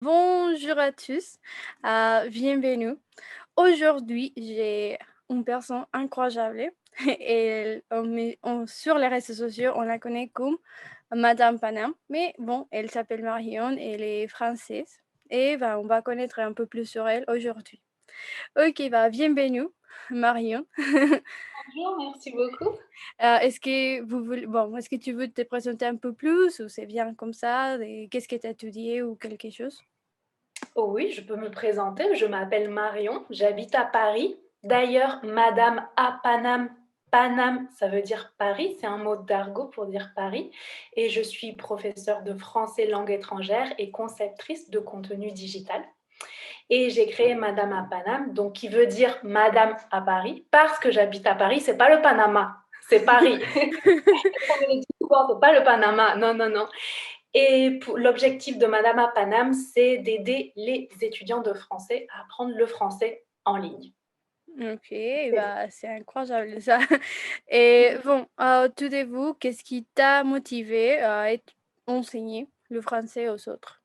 Bonjour à tous, bienvenue. Aujourd'hui, j'ai une personne incroyable et sur les réseaux sociaux, on la connaît comme Madame Panam. Mais bon, elle s'appelle Marion, elle est française et on va connaître un peu plus sur elle aujourd'hui. Ok, bienvenue, Marion. Bonjour, merci beaucoup. Est-ce que tu veux te présenter un peu plus ou c'est bien comme ça? Et qu'est-ce que tu as étudié ou quelque chose? Oh oui, je peux me présenter. Je m'appelle Marion, j'habite à Paris. D'ailleurs, Madame à Paname, Paname, ça veut dire Paris, c'est un mot d'argot pour dire Paris. Et je suis professeure de français langue étrangère et conceptrice de contenu digital. Et j'ai créé Madame à Paname, donc qui veut dire Madame à Paris, parce que j'habite à Paris, c'est pas le Panama, c'est Paris. On me le dit souvent, c'est pas le Panama, non, non, non. Et l'objectif de Madame à Paname, c'est d'aider les étudiants de français à apprendre le français en ligne. OK, C'est c'est incroyable ça. Et bon, tout début, qu'est-ce qui t'a motivé à enseigner le français aux autres?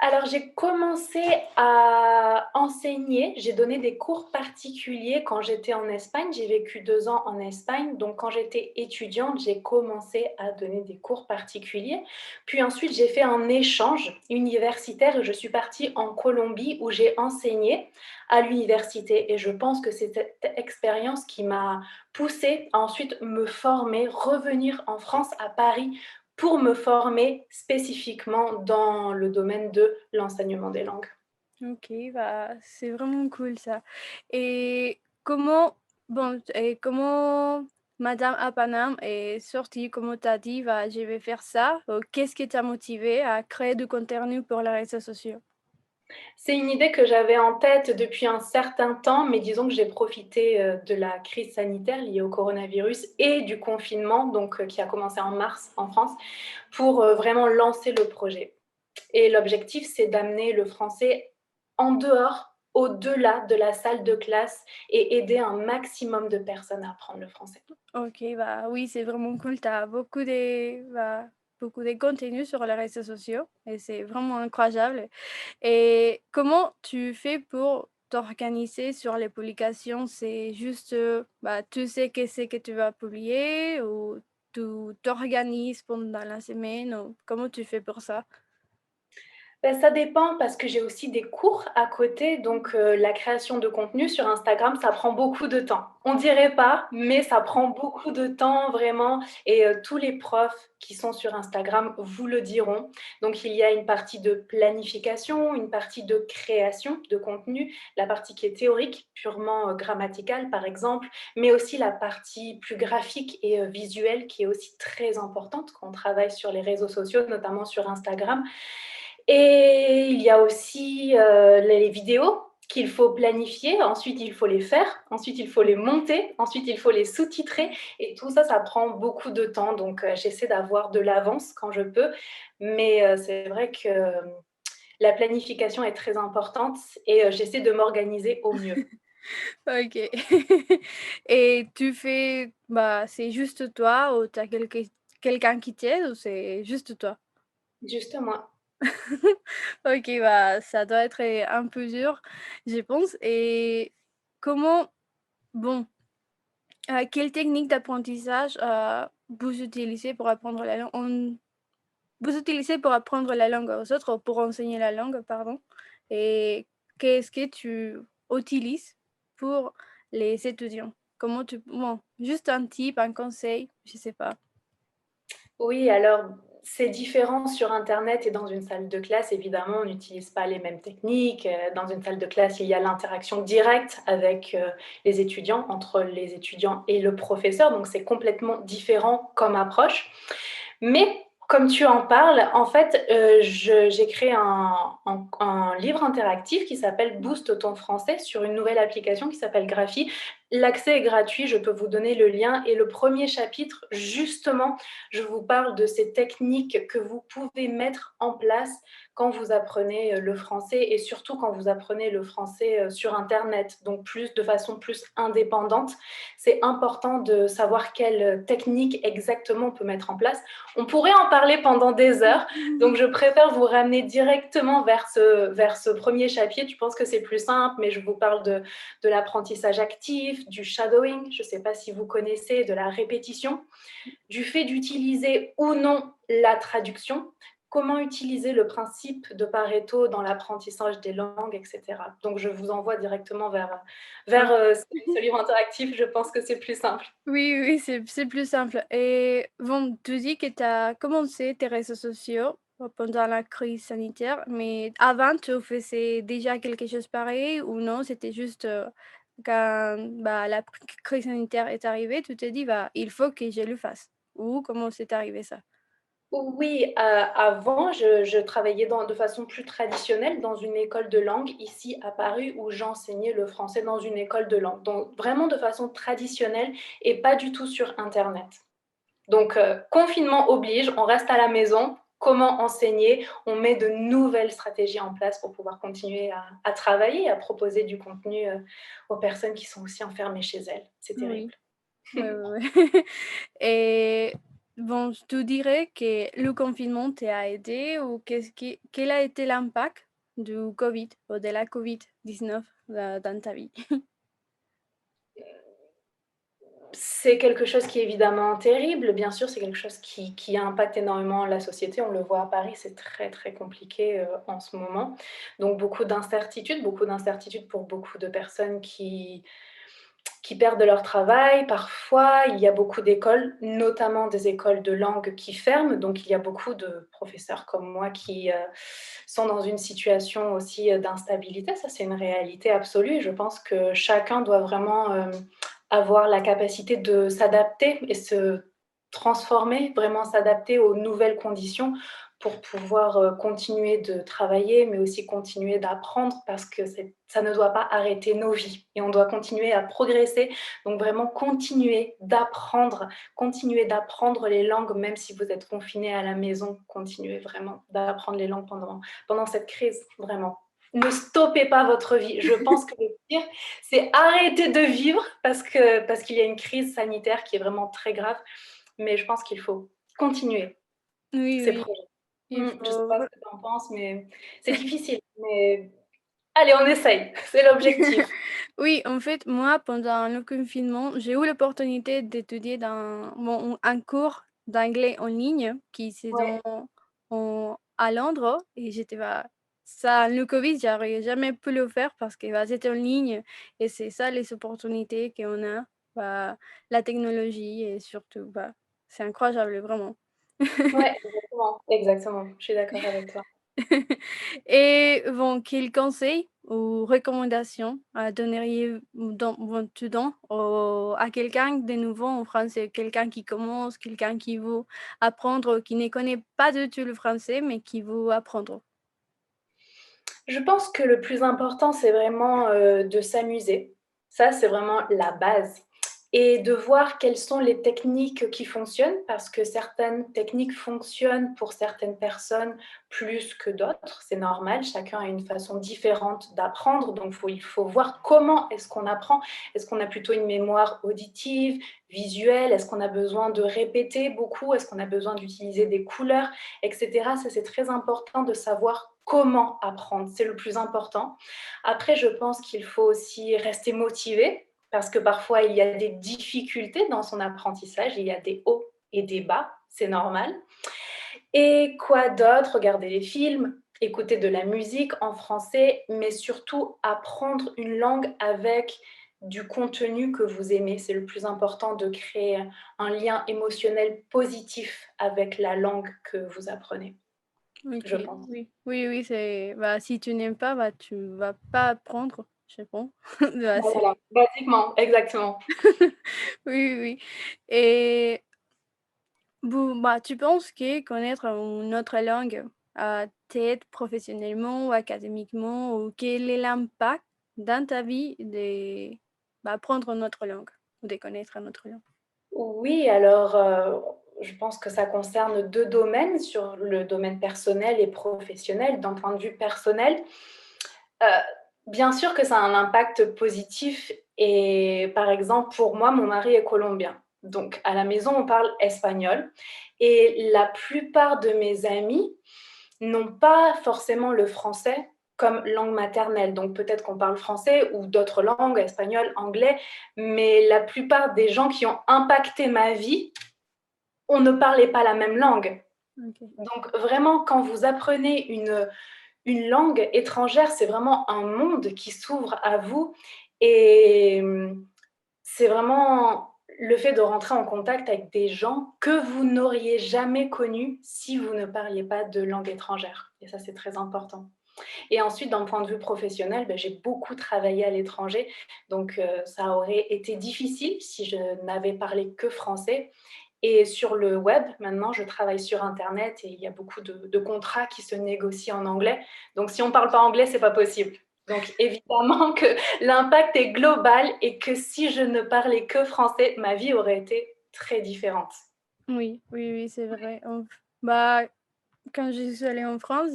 Alors, j'ai commencé à enseigner, j'ai donné des cours particuliers quand j'étais en Espagne. J'ai vécu 2 ans en Espagne, donc quand j'étais étudiante, j'ai commencé à donner des cours particuliers. Puis ensuite, j'ai fait un échange universitaire et je suis partie en Colombie où j'ai enseigné à l'université et je pense que c'est cette expérience qui m'a poussée à ensuite me former, revenir en France, à Paris, pour me former spécifiquement dans le domaine de l'enseignement des langues. OK, c'est vraiment cool ça. Et comment Madame Apanam est sortie? Comment t'as dit: je vais faire ça», qu'est-ce qui t'a motivé à créer du contenu pour les réseaux sociaux? C'est une idée que j'avais en tête depuis un certain temps, mais disons que j'ai profité, de la crise sanitaire liée au coronavirus et du confinement, donc qui a commencé en mars en France, pour, vraiment lancer le projet. Et l'objectif, c'est d'amener le français en dehors, au-delà de la salle de classe et aider un maximum de personnes à apprendre le français. OK, oui, c'est vraiment cool. Tu as beaucoup de contenus sur les réseaux sociaux et c'est vraiment incroyable. Et comment tu fais pour t'organiser sur les publications? C'est juste, tu sais qu'est-ce que tu vas publier ou tu t'organises pendant la semaine ou comment tu fais pour ça? Bah, ça dépend parce que j'ai aussi des cours à côté, donc la création de contenu sur Instagram, ça prend beaucoup de temps. On dirait pas, mais ça prend beaucoup de temps vraiment et tous les profs qui sont sur Instagram vous le diront. Donc il y a une partie de planification, une partie de création de contenu, la partie qui est théorique, purement, grammaticale par exemple, mais aussi la partie plus graphique et visuelle qui est aussi très importante quand on travaille sur les réseaux sociaux, notamment sur Instagram. Et il y a aussi, les vidéos qu'il faut planifier, ensuite il faut les faire, ensuite il faut les monter, ensuite il faut les sous-titrer et tout ça, ça prend beaucoup de temps donc j'essaie d'avoir de l'avance quand je peux, mais c'est vrai que, la planification est très importante et j'essaie de m'organiser au mieux. OK. Et c'est juste toi ou tu as quelqu'un qui t'aide ou c'est juste toi? Juste moi. OK, ça doit être, un peu dur, je pense. Et comment bon, quelle technique d'apprentissage, vous utilisez pour apprendre la langue aux autres ou pour enseigner la langue, pardon? Et qu'est-ce que tu utilises pour les étudiants? Juste un tip, un conseil, je sais pas. Oui, alors c'est différent sur internet et dans une salle de classe, évidemment, on n'utilise pas les mêmes techniques. Dans une salle de classe, il y a l'interaction directe avec, les étudiants, entre les étudiants et le professeur, donc c'est complètement différent comme approche. Mais comme tu en parles, en fait, j'ai créé un livre interactif qui s'appelle «Booste ton français» sur une nouvelle application qui s'appelle Graphie. L'accès est gratuit, je peux vous donner le lien et le premier chapitre, justement, je vous parle de ces techniques que vous pouvez mettre en place quand vous apprenez le français et surtout quand vous apprenez le français sur internet, donc de façon plus indépendante. C'est important de savoir quelles techniques exactement on peut mettre en place. On pourrait en parler pendant des heures, donc je préfère vous ramener directement vers ce premier chapitre. Je pense que c'est plus simple, mais je vous parle de l'apprentissage actif, du shadowing, je ne sais pas si vous connaissez, de la répétition, du fait d'utiliser ou non la traduction, comment utiliser le principe de Pareto dans l'apprentissage des langues, etc. Donc, je vous envoie directement vers Oui. ce livre interactif, je pense que c'est plus simple. Oui, oui, c'est plus simple. Et bon, tu dis que tu as commencé tes réseaux sociaux pendant la crise sanitaire, mais avant, tu faisais déjà quelque chose pareil ou non? C'était juste quand bah, la crise sanitaire est arrivée, tu te dis, bah, il faut que je le fasse. Ou comment c'est arrivé ça? Oui, avant, je travaillais de façon plus traditionnelle dans une école de langue ici à Paris où j'enseignais le français dans une école de langue. Donc vraiment de façon traditionnelle et pas du tout sur internet. Donc confinement oblige, on reste à la maison. Comment enseigner? On met de nouvelles stratégies en place pour pouvoir continuer à travailler et à proposer du contenu, aux personnes qui sont aussi enfermées chez elles. C'est Oui, terrible. oui, oui. Et bon, tu dirais que le confinement t'a aidé ou quel a été l'impact du Covid ou de la COVID-19 dans ta vie? C'est quelque chose qui est évidemment terrible, bien sûr, c'est quelque chose qui impacte énormément la société. On le voit à Paris, c'est très, très compliqué, en ce moment. Donc beaucoup d'incertitudes pour beaucoup de personnes qui perdent leur travail. Parfois, il y a beaucoup d'écoles, notamment des écoles de langue qui ferment. Donc, il y a beaucoup de professeurs comme moi qui sont dans une situation aussi d'instabilité. Ça, c'est une réalité absolue. Et je pense que chacun doit vraiment avoir la capacité de s'adapter et se transformer, vraiment s'adapter aux nouvelles conditions pour pouvoir continuer de travailler, mais aussi continuer d'apprendre parce que ça ne doit pas arrêter nos vies et on doit continuer à progresser. Donc vraiment continuer d'apprendre les langues, même si vous êtes confiné à la maison, continuez vraiment d'apprendre les langues pendant cette crise, vraiment. Ne stoppez pas votre vie. Je pense que le pire, c'est arrêter de vivre parce qu'il y a une crise sanitaire qui est vraiment très grave. Mais je pense qu'il faut continuer Oui, ces oui, projets. il Je sais faut. pas ce que tu en penses, mais c'est difficile. Mais allez, on essaye, c'est l'objectif. Oui, en fait, moi, pendant le confinement, j'ai eu l'opportunité d'étudier un cours d'anglais en ligne qui c'est Ouais, à Londres et j'étais bah, ça, le Covid, j'aurais jamais pu le faire parce que bah, c'était en ligne et c'est ça les opportunités qu'on a, bah, la technologie et surtout, bah, c'est incroyable, vraiment. ouais, exactement, exactement. Je suis d'accord avec toi. Et bon, quels conseils ou recommandations tu donnes à quelqu'un de nouveau en français, quelqu'un qui commence, quelqu'un qui veut apprendre, qui ne connaît pas du tout le français, mais qui veut apprendre? Je pense que le plus important, c'est vraiment, de s'amuser. Ça, c'est vraiment la base et de voir quelles sont les techniques qui fonctionnent parce que certaines techniques fonctionnent pour certaines personnes plus que d'autres. C'est normal, chacun a une façon différente d'apprendre, donc il faut voir comment est-ce qu'on apprend. Est-ce qu'on a plutôt une mémoire auditive, visuelle? Est-ce qu'on a besoin de répéter beaucoup? Est-ce qu'on a besoin d'utiliser des couleurs et cetera? Ça, c'est très important de savoir comment apprendre, c'est le plus important. Après, je pense qu'il faut aussi rester motivé parce que parfois il y a des difficultés dans son apprentissage, il y a des hauts et des bas, c'est normal. Et quoi d'autre? Regarder les films, écouter de la musique en français, mais surtout apprendre une langue avec du contenu que vous aimez. C'est le plus important de créer un lien émotionnel positif avec la langue que vous apprenez, OK, je pense. oui. Oui, oui, c'est bah, si tu n'aimes pas, bah, tu vas pas apprendre, je pense. Bah, Bah, c'est voilà, basiquement, exactement. oui, oui, oui. Et bah, tu penses que connaître une autre langue t'aide professionnellement ou académiquement ou quel est l'impact dans ta vie apprendre notre langue ou de connaître notre langue? Oui, alors, je pense que ça concerne 2 domaines, sur le domaine personnel et professionnel. D'un point de vue personnel, heu, bien sûr que ça a un impact positif et par exemple, pour moi, mon mari est colombien. Donc à la maison, on parle espagnol et la plupart de mes amis n'ont pas forcément le français comme langue maternelle. Donc peut-être qu'on parle français ou d'autres langues, espagnol, anglais, mais la plupart des gens qui ont impacté ma vie, on ne parlait pas la même langue. OK. Donc vraiment, quand vous apprenez une langue étrangère, c'est vraiment un monde qui s'ouvre à vous et c'est vraiment le fait de rentrer en contact avec des gens que vous n'auriez jamais connus si vous ne parliez pas de langue étrangère et ça, c'est très important. Et ensuite, d'un point de vue professionnel, j'ai beaucoup travaillé à l'étranger, donc ça aurait été difficile si je n'avais parlé que français. Et sur le web, maintenant, je travaille sur internet et il y a beaucoup de contrats qui se négocient en anglais. Donc si on ne parle pas anglais, c'est pas possible. Donc évidemment que l'impact est global et que si je ne parlais que français, ma vie aurait été très différente. Oui, oui, oui, c'est vrai. Bah, quand je suis allée en France,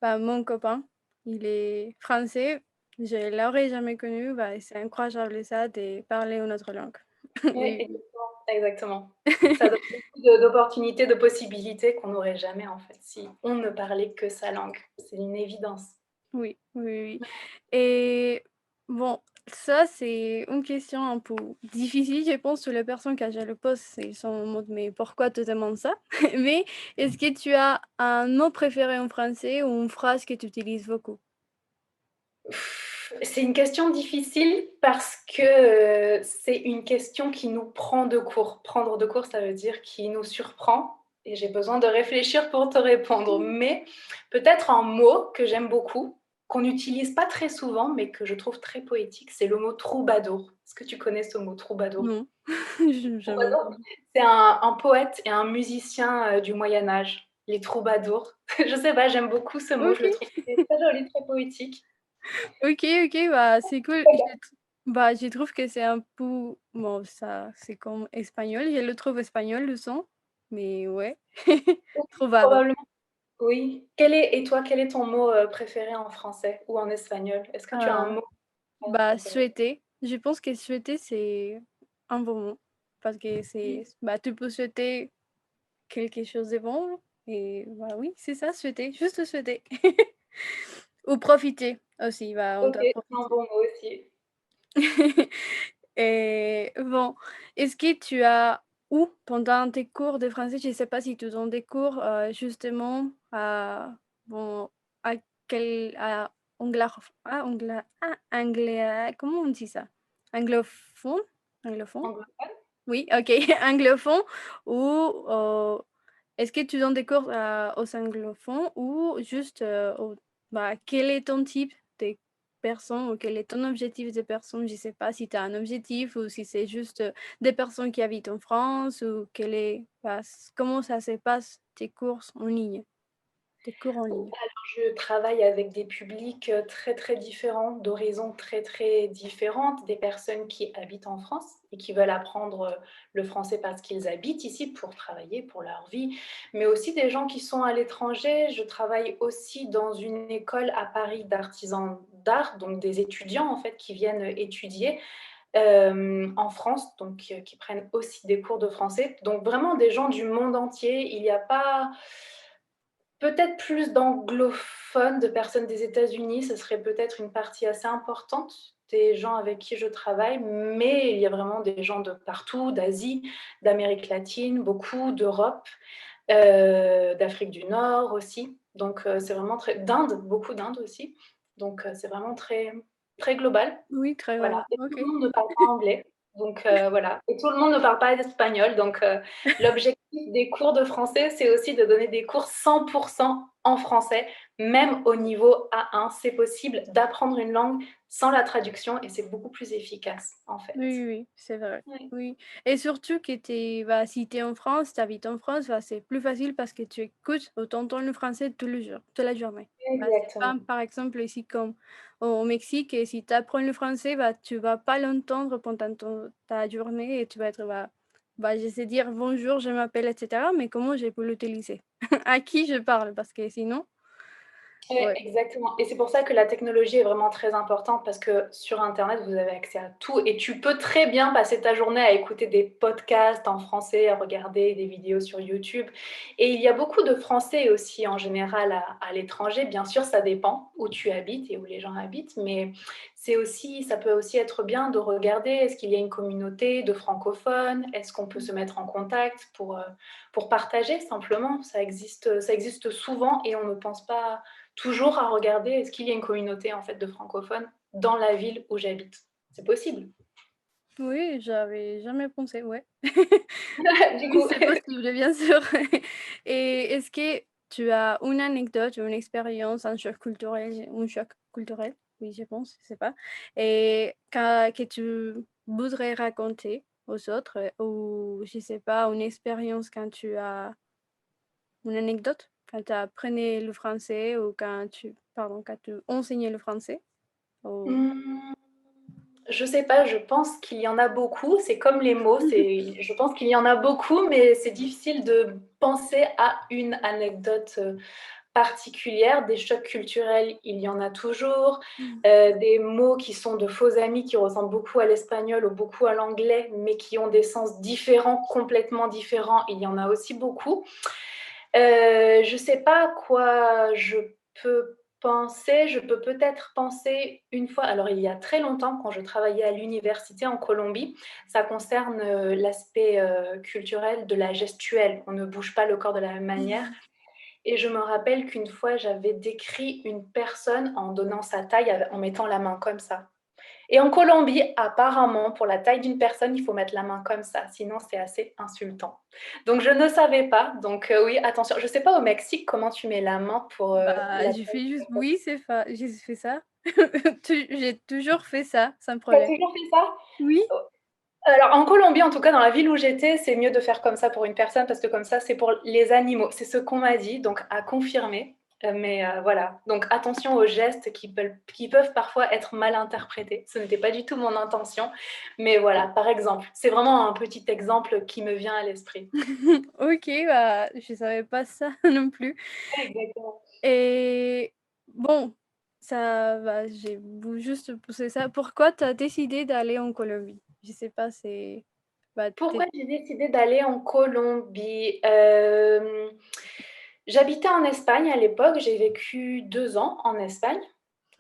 mon copain, il est français, je l'aurais jamais connu, c'est incroyable ça de parler une autre langue. Oui, Oui, oui. exactement, exactement. Ça donne beaucoup d'opportunités, de possibilités qu'on n'aurait jamais, en fait, si on ne parlait que sa langue. C'est une évidence. Oui, oui, oui. Et bon, ça, c'est une question un peu difficile, je pense, sur les personnes quand je le pose, ils sont en mode, mais pourquoi tu demandes ça? Mais est-ce que tu as un mot préféré en français ou une phrase que tu utilises beaucoup? C'est une question difficile parce que, c'est une question qui nous prend de court. Prendre de court, ça veut dire qui nous surprend et j'ai besoin de réfléchir pour te répondre. Mais peut-être un mot que j'aime beaucoup, qu'on n'utilise pas très souvent, mais que je trouve très poétique, c'est le mot troubadour. Est-ce que tu connais ce mot troubadour? Non, je jamais Troubadour, entendu. c'est un poète et un musicien, du Moyen Âge, les troubadours. Je sais pas, j'aime beaucoup ce mot, je le OK. trouve très joli, très poétique. OK, OK, c'est cool. Je trouve que c'est un peu bon, ça, c'est comme espagnol, je le trouve espagnol le son, mais ouais. Oui, Trovado. probablement, oui. Et toi, quel est ton mot, préféré en français ou en espagnol? Est-ce que tu as un Ah, mot préféré? souhaiter. Je pense que souhaiter, c'est un bon mot parce que Oui. tu peux souhaiter quelque chose de bon et oui, c'est ça, souhaiter, juste souhaiter. Ou profiter aussi, on OK, doit c'est un profiter. bon mot aussi. Et bon, est-ce que tu as ou pendant tes cours de français, je ne sais pas si tu donnes des cours, justement bon, à à comment on dit ça? Anglophone? Anglophone? Anglophone? Oui, OK, anglophone ou est-ce que tu donnes des cours, aux anglophones ou juste, quel est ton type de personne ou quel est ton objectif de personne? Je sais pas si tu as un objectif ou si c'est juste, des personnes qui habitent en France ou quel est comment ça se passe tes courses en ligne tes cours en ligne? Alors je travaille avec des publics, très, très différents, d'horizons très, très différentes, des personnes qui habitent en France et qui veulent apprendre, le français parce qu'ils habitent ici pour travailler, pour leur vie, mais aussi des gens qui sont à l'étranger. Je travaille aussi dans une école à Paris d'artisans d'art, donc des étudiants en fait qui viennent étudier, en France, donc qui prennent aussi des cours de français. Donc vraiment des gens du monde entier. Il y a pas peut-être plus d'anglophones, de personnes des États-Unis, ce serait peut-être une partie assez importante des gens avec qui je travaille, mais il y a vraiment des gens de partout, d'Asie, d'Amérique latine, beaucoup d'Europe, d'Afrique du Nord aussi. Donc c'est vraiment très d'Inde, beaucoup d'Inde aussi. Donc c'est vraiment très très global. Oui, très Voilà, bien. et tout OK. le monde ne parle pas anglais, donc voilà, et tout le monde ne parle pas espagnol, donc l'objectif des cours de français, c'est aussi de donner des cours 100 en français, même au niveau A1. C'est possible d'apprendre une langue sans la traduction et c'est beaucoup plus efficace, en fait. Oui, oui, oui, c'est vrai. Ouais, Oui et surtout que si tu es en France, tu habites en France, c'est plus facile parce que tu écoutes ou tu entends le français tous les jours, toute la journée. C'est pas exactement. par exemple ici comme au Mexique et si tu apprends le français, tu vas pas l'entendre pendant ta journée et tu vas être, je sais dire: «Bonjour, je m'appelle» et cetera, mais comment je peux l'utiliser? À qui je parle? Parce que sinon Ouais, ouais. exactement et c'est pour ça que la technologie est vraiment très importante parce que sur internet, vous avez accès à tout et tu peux très bien passer ta journée à écouter des podcasts en français, à regarder des vidéos sur YouTube et il y a beaucoup de Français aussi en général à l'étranger. Bien sûr, ça dépend où tu habites et où les gens habitent, mais ça peut aussi être bien de regarder, est-ce qu'il y a une communauté de francophones? Est-ce qu'on peut se mettre en contact pour partager simplement? Ça existe souvent et on ne pense pas toujours à regarder est-ce qu'il y a une communauté en fait de francophones dans la ville où j'habite. C'est possible. Oui, j'avais jamais pensé, ouais. Du Oui, coup, c'est possible, bien sûr. Et est-ce que tu as une anecdote ou une expérience, un choc culturel, oui, je pense, je sais pas, et que tu voudrais raconter aux autres, ou je sais pas, une expérience quand tu as une anecdote, quand tu apprenais le français ou quand tu enseignais le français? Ou mmh, je sais pas, je pense qu'il y en a beaucoup. C'est comme les mots, je pense qu'il y en a beaucoup, mais c'est difficile de penser à une anecdote, particulière. Des chocs culturels, il y en a toujours. Des mots qui sont de faux amis, qui ressemblent beaucoup à l'espagnol ou beaucoup à l'anglais, mais qui ont des sens différents, complètement différents, il y en a aussi beaucoup. Je sais pas à quoi je peux penser. Je peux peut-être penser une fois alors il y a très longtemps quand je travaillais à l'université en Colombie, ça concerne, l'aspect, culturel de la gestuelle. On ne bouge pas le corps de la même manière et je me rappelle qu'une fois j'avais décrit une personne en donnant sa taille en mettant la main comme ça. Et en Colombie, apparemment, pour la taille d'une personne, il faut mettre la main comme ça, sinon c'est assez insultant. Donc je ne savais pas, donc oui, attention. Je ne sais pas au Mexique comment tu mets la main pour, la J'ai taille fait d'une juste personne. oui, j'ai fait ça. J'ai toujours fait ça, sans Tu as problème. toujours fait ça? Oui, Oh, alors en Colombie, en tout cas dans la ville où j'étais, c'est mieux de faire comme ça pour une personne parce que comme ça, c'est pour les animaux. C'est ce qu'on m'a dit, donc à confirmer. Mais voilà, donc attention aux gestes qui peuvent parfois être mal interprétés. Ce n'était pas du tout mon intention, mais voilà, par exemple, c'est vraiment un petit exemple qui me vient à l'esprit. OK, je savais pas ça non plus Exactement. et bon, j'ai juste poussé ça. Pourquoi tu as décidé d'aller en Colombie? Je sais pas, tu Pourquoi j'ai décidé d'aller en Colombie? J'habitais en Espagne à l'époque, j'ai vécu 2 ans en Espagne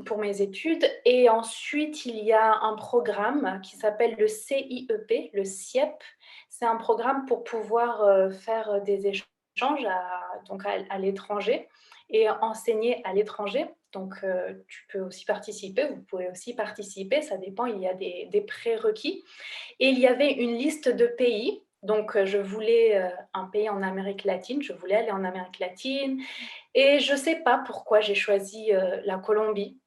pour mes études et ensuite il y a un programme qui s'appelle le CIEP, le CIEP. C'est un programme pour pouvoir, faire des échanges à l'étranger et enseigner à l'étranger. Donc tu peux aussi participer, vous pouvez aussi participer, ça dépend, il y a des prérequis et il y avait une liste de pays. Donc je voulais, un pays en Amérique latine, je voulais aller en Amérique latine et je ne sais pas pourquoi j'ai choisi, la Colombie.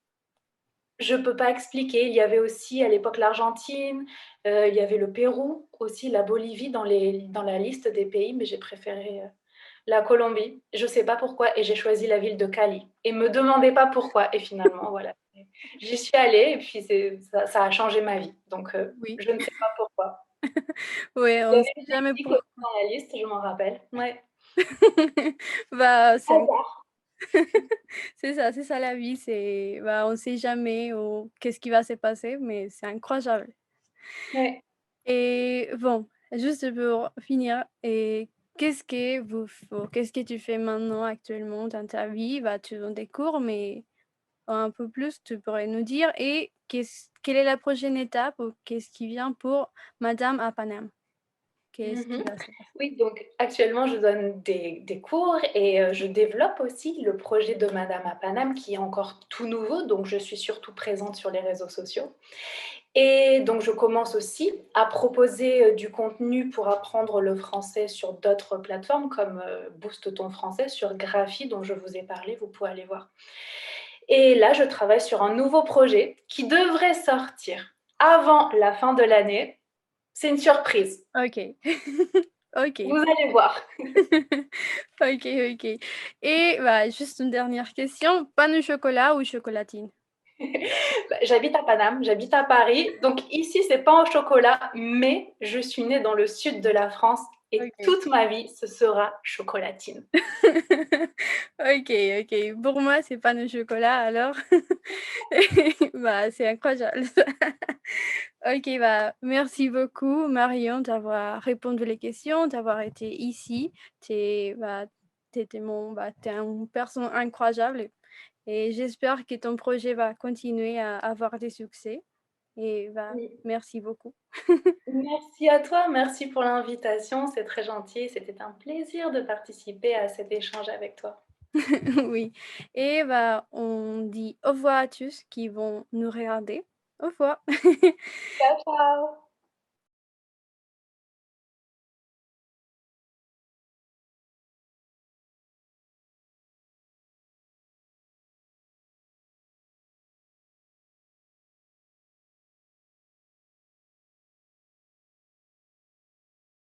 Je peux pas expliquer. Il y avait aussi à l'époque l'Argentine, il y avait le Pérou, aussi la Bolivie dans la liste des pays, mais j'ai préféré, la Colombie. Je sais pas pourquoi et j'ai choisi la ville de Cali et me demandez pas pourquoi et finalement voilà, j'y suis allée et puis ça a changé ma vie donc oui. je ne sais pas pourquoi. Ouais, Il y on avait sait le jamais Mexique pourquoi. aussi dans la liste, je m'en rappelle. Ouais. C'est Hasard. c'est ça la vie, on sait jamais ou qu'est-ce qui va se passer, mais c'est incroyable. Ouais. Et bon, juste pour finir, et qu'est-ce que tu fais maintenant actuellement dans ta vie? Tu donnes des cours, mais un peu plus, tu pourrais nous dire et quelle est la prochaine étape ou qu'est-ce qui vient pour Madame à Paname? Qu'est-ce qui Mmh. va se passer? Oui, donc actuellement, je donne des cours et je développe aussi le projet de Madame à Paname qui est encore tout nouveau, donc je suis surtout présente sur les réseaux sociaux et donc je commence aussi à proposer, du contenu pour apprendre le français sur d'autres plateformes comme, Booste ton français sur Graphie dont je vous ai parlé, vous pouvez aller voir Et là, je travaille sur un nouveau projet qui devrait sortir avant la fin de l'année. C'est une surprise. OK. OK. Vous allez voir. OK, OK. Et bah, juste une dernière question, pain au chocolat ou chocolatine? Bah, j'habite à Paname, j'habite à Paris, donc ici, c'est pain au chocolat, mais je suis née dans le sud de la France et OK. toute ma vie, ce sera chocolatine. OK, OK. Pour moi, c'est pain au chocolat alors. Bah, c'est incroyable ça. OK, bah, merci beaucoup Marion d'avoir répondu les questions, d'avoir été ici. Bah, tu étais tu une personne incroyable et j'espère que ton projet va continuer à avoir des succès et bah, Oui. merci beaucoup. Merci à toi, merci pour l'invitation, c'est très gentil, c'était un plaisir de participer à cet échange avec toi. Oui et bah, on dit au revoir à tous qui vont nous regarder. Au revoir. Ciao, ciao.